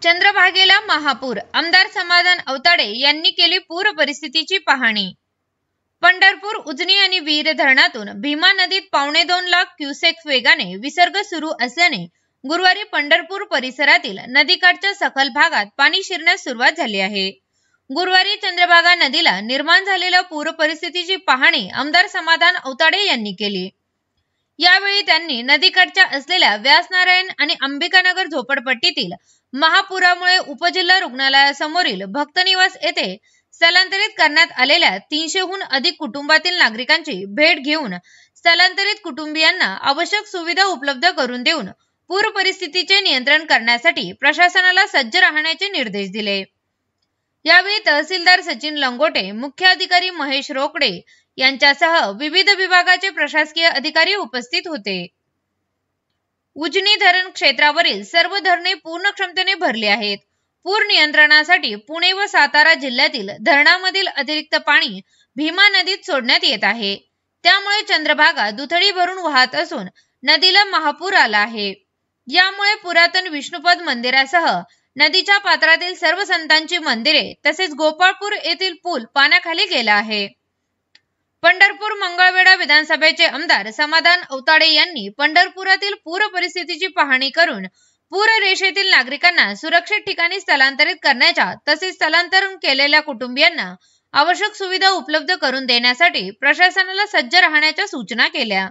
चंद्रभागेला महापूर, आमदार समाधान अवताडे यांनी केली पूर परिस्थितीची पाहणी। पंढरपूर, उजनी आणि वीर धरणातून भीमा नदीत 2.25 लाख क्युसेक्स वेगाने विसर्ग सुरू असल्याने गुरुवारी पंढरपूर परिसरातील नदीकाठच्या सखल भागात पाणी शिरण्यास सुरुवात झाली आहे। गुरुवारी चंद्रभागा नदीला निर्माण झालेल्या पूर परिस्थितीची पाहणी आमदार समाधान अवताडे यांनी केली। यावेळी त्यांनी नदीकाठच्या असलेल्या व्यासनारायण आणि अंबिकानगर झोपडपट्टीतील महापुरामुळे उपजिल्हा रुग्णालयासमोरील भक्तनिवास येथे स्थलांतरित करण्यात आलेल्या 300 हून अधिक कुटुंबातील नागरिकांची भेट घेऊन स्थलांतरित कुटुंबियांना आवश्यक सुविधा उपलब्ध करून देऊन पूर परिस्थितीचे नियंत्रण करण्यासाठी प्रशासनाला सज्ज राहण्याचे निर्देश दिले। यावेळी तहसीलदार सचिन लंगोटे, मुख्य अधिकारी महेश रोकडे यांच्यासह विविध विभागाचे प्रशासकीय अधिकारी उपस्थित होते। उजनी धरण क्षेत्रावरील सर्व धरणे पूर्ण क्षमतेने भरली आहेत। पूर नियंत्रणासाठी पुणे व सातारा जिल्ह्यातील धरणामधील अतिरिक्त पाणी भीमा नदीत सोडण्यात येत आहे। त्यामुळे चंद्रभागा दुथडी भरून वाहत असून नदीला महापूर आला आहे। यामुळे पुरातन विष्णुपद मंदिरासह नदीच्या पात्रातील सर्व संतांची मंदिरे तसेच गोपाळपूर येथील पूल पाण्याखाली गेला आहे। पंढरपूर मंगळवेढा विधानसभेचे आमदार समाधान अवताडे यांनी पंढरपुरातील पूर परिस्थितीची पाहणी करून पूर रेषेतील नागरिकांना सुरक्षित ठिकाणी स्थलांतरित करण्याच्या तसेच स्थलांतरण केलेल्या कुटुंबियांना आवश्यक सुविधा उपलब्ध करून देण्यासाठी प्रशासनाला सज्ज राहण्याच्या सूचना केल्या।